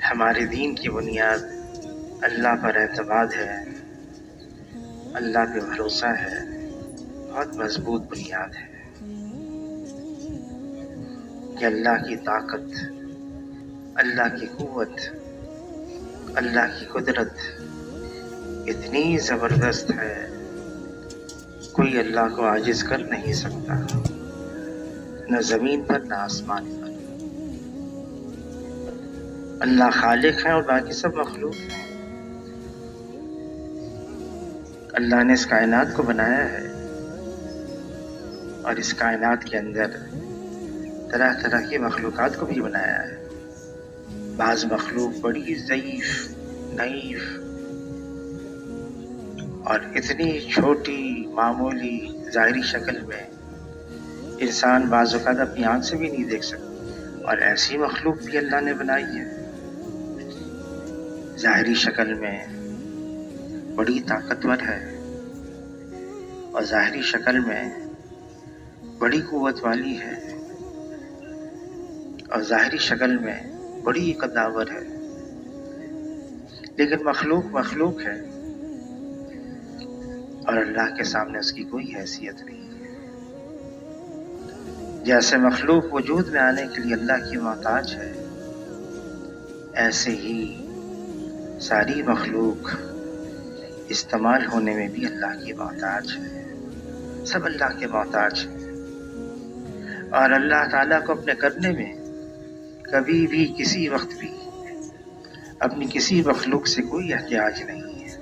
ہمارے دین کی بنیاد اللہ پر اعتماد ہے، اللہ پہ بھروسہ ہے، بہت مضبوط بنیاد ہے کہ اللہ کی طاقت، اللہ کی قوت، اللہ کی قدرت اتنی زبردست ہے، کوئی اللہ کو عاجز کر نہیں سکتا، نہ زمین پر نہ آسمان پر۔ اللہ خالق ہے اور باقی سب مخلوق ہیں۔ اللہ نے اس کائنات کو بنایا ہے اور اس کائنات کے اندر طرح طرح کی مخلوقات کو بھی بنایا ہے۔ بعض مخلوق بڑی ضعیف، نحیف اور اتنی چھوٹی معمولی ظاہری شکل میں انسان بعض اوقات اپنی آنکھ سے بھی نہیں دیکھ سکتا، اور ایسی مخلوق بھی اللہ نے بنائی ہے ظاہری شکل میں بڑی طاقتور ہے اور ظاہری شکل میں بڑی قوت والی ہے اور ظاہری شکل میں بڑی قداور ہے، لیکن مخلوق مخلوق ہے اور اللہ کے سامنے اس کی کوئی حیثیت نہیں ہے۔ جیسے مخلوق وجود میں آنے کے لیے اللہ کی محتاج ہے، ایسے ہی ساری مخلوق استعمال ہونے میں بھی اللہ کی محتاج ہے، سب اللہ کے محتاج ہیں، اور اللہ تعالیٰ کو اپنے کرنے میں کبھی بھی کسی وقت بھی اپنی کسی مخلوق سے کوئی احتیاج نہیں ہے۔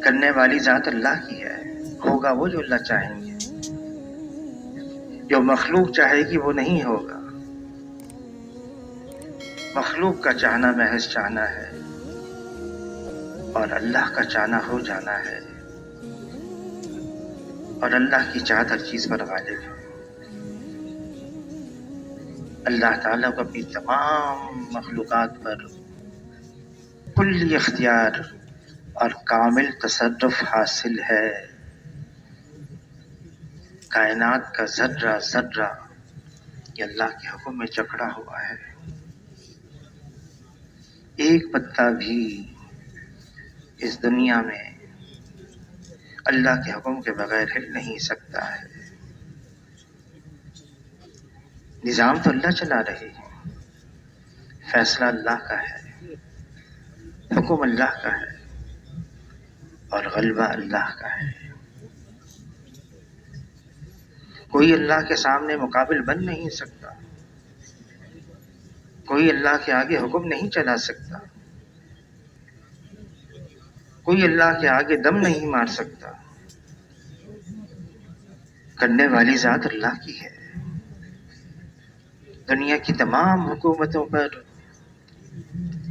کرنے والی ذات اللہ کی ہے، ہوگا وہ جو اللہ چاہیں گے، جو مخلوق چاہے گی وہ نہیں ہوگا۔ مخلوق کا چاہنا محض چاہنا ہے اور اللہ کا چاہنا ہو جانا ہے، اور اللہ کی چاہت ہر چیز پر غالب ہے۔ اللہ تعالیٰ کو اپنی تمام مخلوقات پر کلی اختیار اور کامل تصرف حاصل ہے۔ کائنات کا ذرہ ذرہ یہ اللہ کے حکم میں جکڑا ہوا ہے، ایک پتا بھی اس دنیا میں اللہ کے حکم کے بغیر ہل نہیں سکتا ہے۔ نظام تو اللہ چلا رہے ہیں، فیصلہ اللہ کا ہے، حکم اللہ کا ہے اور غلبہ اللہ کا ہے۔ کوئی اللہ کے سامنے مقابل بن نہیں سکتا، کوئی اللہ کے آگے حکم نہیں چلا سکتا، کوئی اللہ کے آگے دم نہیں مار سکتا۔ کرنے والی ذات اللہ کی ہے۔ دنیا کی تمام حکومتوں پر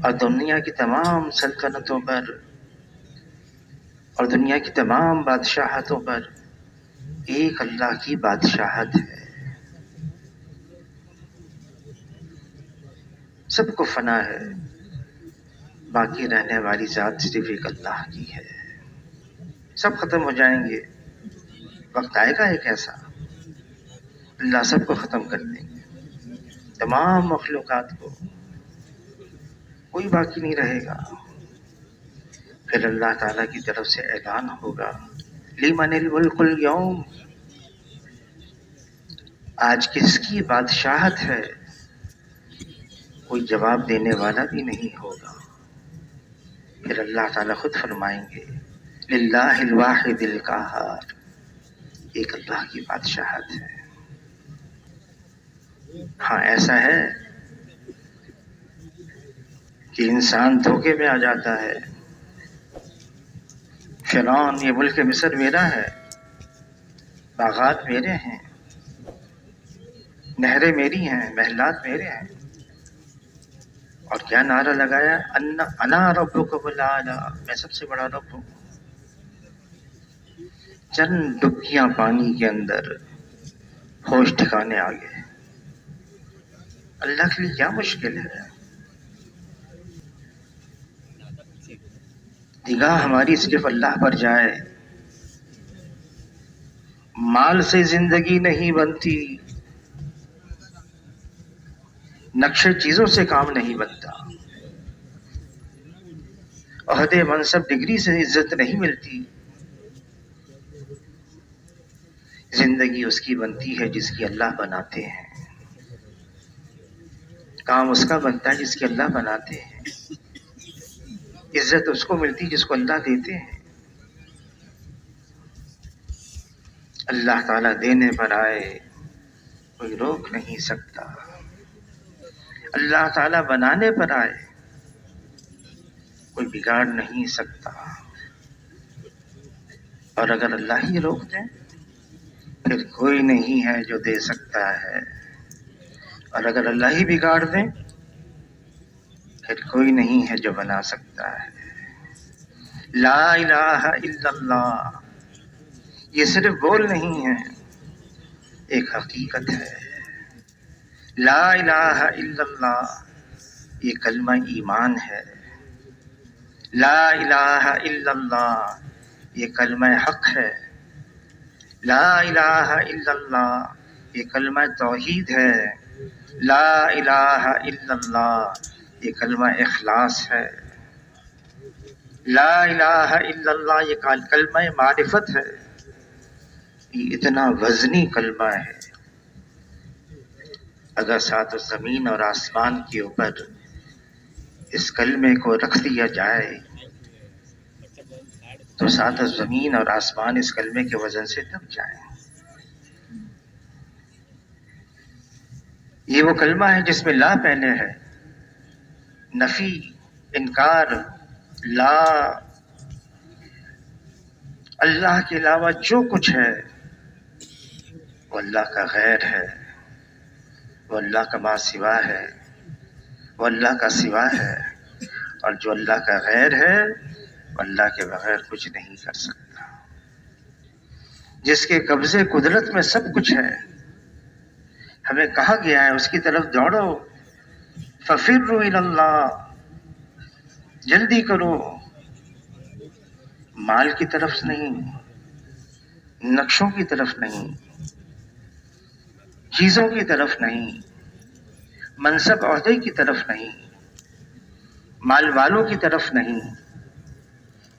اور دنیا کی تمام سلطنتوں پر اور دنیا کی تمام بادشاہتوں پر ایک اللہ کی بادشاہت ہے۔ سب کو فنا ہے، باقی رہنے والی ذات صرف ایک اللہ کی ہے۔ سب ختم ہو جائیں گے، وقت آئے گا ایک ایسا اللہ سب کو ختم کر دیں گے، تمام مخلوقات کو، کوئی باقی نہیں رہے گا۔ پھر اللہ تعالیٰ کی طرف سے اعلان ہوگا، لمن الملک اليوم، آج کس کی بادشاہت ہے؟ کوئی جواب دینے والا بھی نہیں ہوگا۔ پھر اللہ تعالیٰ خود فرمائیں گے، للہ الواحد القہار، ایک اللہ کی بادشاہت ہے۔ ہاں ایسا ہے کہ انسان دھوکے میں آ جاتا ہے، فرعون یہ ملک مصر میرا ہے، باغات میرے ہیں، نہریں میری ہیں، محلات میرے ہیں، اور کیا نعرہ لگایا، انا ربکم الاعلی، میں سب سے بڑا رب ہوں۔ چند ڈبکیاں پانی کے اندر ہوش ٹھکانے آ گئے۔ اللہ کے لیے کیا مشکل ہے؟ نگاہ ہماری صرف اللہ پر جائے۔ مال سے زندگی نہیں بنتی، نقشے چیزوں سے کام نہیں بنتا، عہدے منصب ڈگری سے عزت نہیں ملتی، زندگی اس کی بنتی ہے جس کی اللہ بناتے ہیں، کام اس کا بنتا ہے جس کی اللہ بناتے ہیں، عزت اس کو ملتی جس کو اللہ دیتے ہیں۔ اللہ تعالیٰ دینے پر آئے کوئی روک نہیں سکتا، اللہ تعالیٰ بنانے پر آئے کوئی بگاڑ نہیں سکتا، اور اگر اللہ ہی روک دیں پھر کوئی نہیں ہے جو دے سکتا ہے، اور اگر اللہ ہی بگاڑ دیں پھر کوئی نہیں ہے جو بنا سکتا ہے۔ لا الہ الا اللہ یہ صرف بول نہیں ہے، ایک حقیقت ہے۔ لا الہ الا اللہ یہ کلمہ ایمان ہے، لا الہ الا اللہ یہ کلمہ حق ہے، لا الہ الا اللہ یہ کلمہ توحید ہے، لا الہ الا اللہ یہ کلمہ اخلاص ہے، لا الہ الا اللہ یہ کلمہ معرفت ہے۔ یہ اتنا وزنی کلمہ ہے، اگر سات زمین اور آسمان کے اوپر اس کلمے کو رکھ دیا جائے تو سات زمین اور آسمان اس کلمے کے وزن سے دب جائیں۔ یہ وہ کلمہ ہے جس میں لا پہلے ہے، نفی، انکار، لا، اللہ کے علاوہ جو کچھ ہے وہ اللہ کا غیر ہے، وہ اللہ کا ما سوا ہے، وہ اللہ کا سوا ہے، اور جو اللہ کا غیر ہے وہ اللہ کے بغیر کچھ نہیں کر سکتا۔ جس کے قبضے قدرت میں سب کچھ ہے، ہمیں کہا گیا ہے اس کی طرف دوڑو، ففروا الی اللہ، جلدی کرو، مال کی طرف نہیں، نقشوں کی طرف نہیں، چیزوں کی طرف نہیں، منصب عہدے کی طرف نہیں، مال والوں کی طرف نہیں،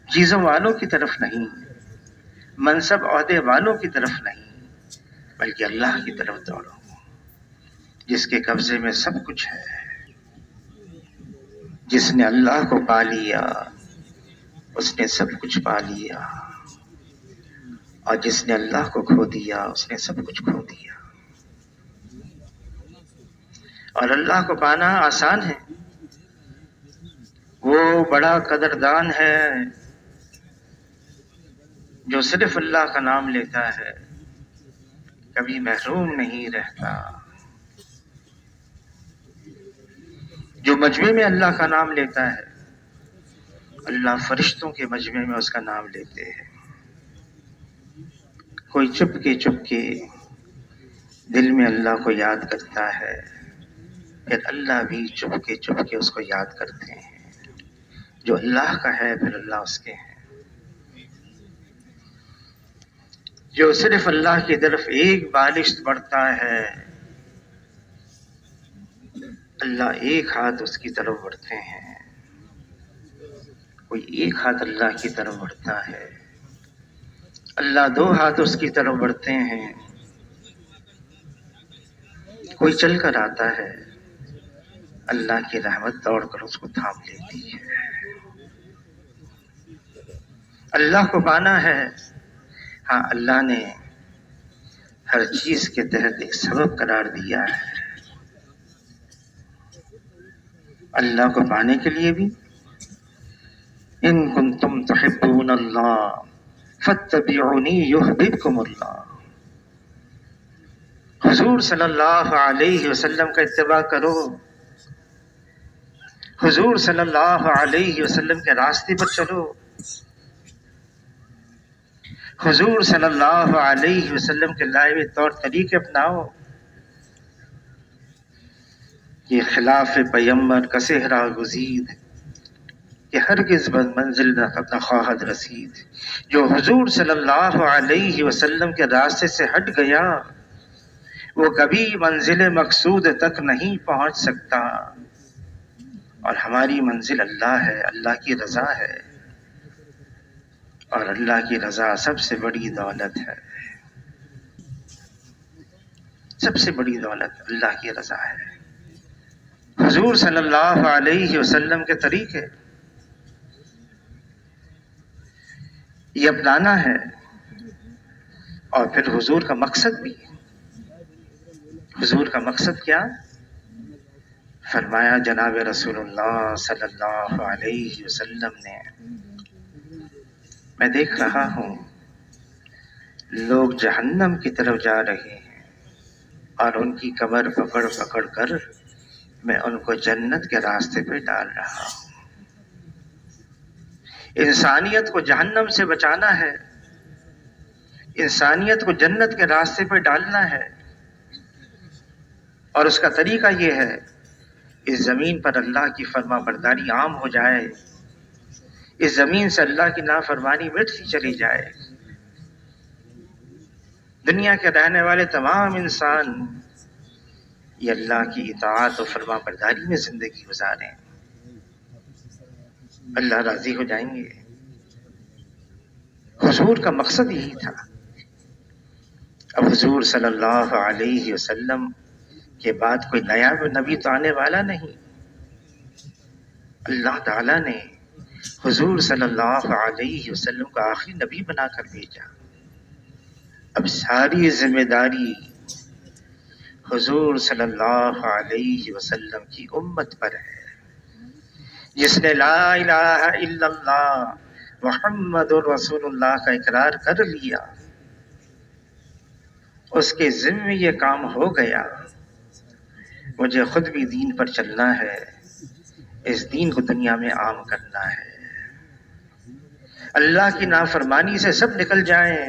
چیزوں والوں کی طرف نہیں، منصب عہدے والوں کی طرف نہیں، بلکہ اللہ کی طرف دوڑو جس کے قبضے میں سب کچھ ہے۔ جس نے اللہ کو پا لیا اس نے سب کچھ پا لیا، اور جس نے اللہ کو کھو دیا اس نے سب کچھ کھو دیا۔ اور اللہ کو پانا آسان ہے، وہ بڑا قدردان ہے جو صرف اللہ کا نام لیتا ہے، کبھی محروم نہیں رہتا۔ جو مجمع میں اللہ کا نام لیتا ہے، اللہ فرشتوں کے مجمع میں اس کا نام لیتے ہیں۔ کوئی چپ کے دل میں اللہ کو یاد کرتا ہے، پھر اللہ بھی چپ کے اس کو یاد کرتے ہیں۔ جو اللہ کا ہے پھر اللہ اس کے ہیں۔ جو صرف اللہ کی طرف ایک بالشت بڑھتا ہے، اللہ ایک ہاتھ اس کی طرف بڑھتے ہیں۔ کوئی ایک ہاتھ اللہ کی طرف بڑھتا ہے، اللہ دو ہاتھ اس کی طرف بڑھتے ہیں۔ کوئی چل کر آتا ہے، اللہ کی رحمت دوڑ کر اس کو تھام لیتی ہے۔ اللہ کو پانا ہے، ہاں اللہ نے ہر چیز کے تحت ایک سبب قرار دیا ہے۔ اللہ کو پانے کے لیے بھی ان کنتم تحبون اللہ فاتبعونی یحببکم اللہ، حضور صلی اللہ علیہ وسلم کا اتباع کرو، حضور صلی اللہ علیہ وسلم کے راستے پر چلو، حضور صلی اللہ علیہ وسلم کے لائے ہوئے طور طریقے اپناؤ۔ یہ خلاف پیمبر کا صحرا گزید کہ ہرگز منزل نہ خواہد رسید۔ جو حضور صلی اللہ علیہ وسلم کے راستے سے ہٹ گیا وہ کبھی منزل مقصود تک نہیں پہنچ سکتا، اور ہماری منزل اللہ ہے، اللہ کی رضا ہے، اور اللہ کی رضا سب سے بڑی دولت ہے، سب سے بڑی دولت اللہ کی رضا ہے۔ حضور صلی اللہ علیہ وسلم کے طریقے یہ اپنانا ہے، اور پھر حضور کا مقصد بھی، حضور کا مقصد کیا؟ فرمایا جناب رسول اللہ صلی اللہ علیہ وسلم نے، میں دیکھ رہا ہوں لوگ جہنم کی طرف جا رہے ہیں، اور ان کی کمر پکڑ پکڑ کر میں ان کو جنت کے راستے پہ ڈال رہا ہوں۔ انسانیت کو جہنم سے بچانا ہے، انسانیت کو جنت کے راستے پہ ڈالنا ہے، اور اس کا طریقہ یہ ہے، اس زمین پر اللہ کی فرما برداری عام ہو جائے، اس زمین سے اللہ کی نافرمانی مٹتی چلی جائے، دنیا کے رہنے والے تمام انسان یہ اللہ کی اطاعت و فرما برداری میں زندگی گزاریں، اللہ راضی ہو جائیں گے۔ حضور کا مقصد یہی تھا۔ اب حضور صلی اللہ علیہ وسلم کے بعد کوئی نیا نبی تو آنے والا نہیں، اللہ تعالیٰ نے حضور صلی اللہ علیہ وسلم کو آخری نبی بنا کر بھیجا۔ اب ساری ذمہ داری حضور صلی اللہ علیہ وسلم کی امت پر ہے، جس نے لا الہ الا اللہ محمد رسول اللہ کا اقرار کر لیا، اس کے ذمہ یہ کام ہو گیا، مجھے خود بھی دین پر چلنا ہے، اس دین کو دنیا میں عام کرنا ہے، اللہ کی نافرمانی سے سب نکل جائیں،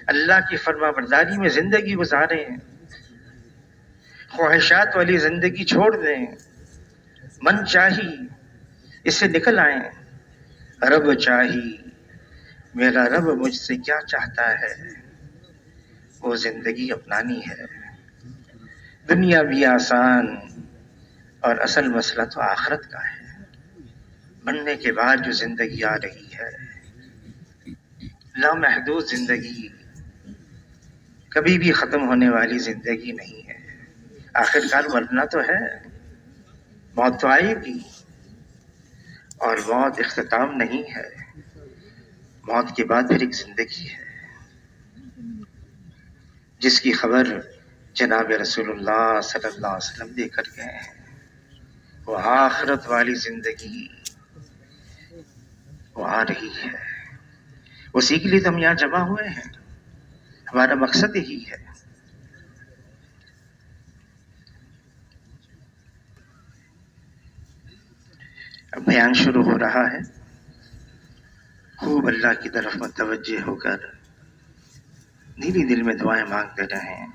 اللہ کی فرما برداری میں زندگی گزاریں، خواہشات والی زندگی چھوڑ دیں، من چاہی اس سے نکل آئیں، رب چاہی میرا رب مجھ سے کیا چاہتا ہے وہ زندگی اپنانی ہے۔ دنیا بھی آسان، اور اصل مسئلہ تو آخرت کا ہے، مرنے کے بعد جو زندگی آ رہی ہے، لامحدود زندگی، کبھی بھی ختم ہونے والی زندگی نہیں ہے، آخرکار مرنا تو ہے، موت تو آئے گی، اور موت اختتام نہیں ہے، موت کے بعد پھر ایک زندگی ہے، جس کی خبر جناب رسول اللہ صلی اللہ علیہ وسلم دے کر گئے ہیں۔ وہ آخرت والی زندگی وہ آ رہی ہے، اسی کے لیے تو ہم یہاں جمع ہوئے ہیں، ہمارا مقصد یہی ہے۔ اب بیان شروع ہو رہا ہے، خوب اللہ کی طرف متوجہ ہو کر نیلی دل میں دعائیں مانگتے رہیں۔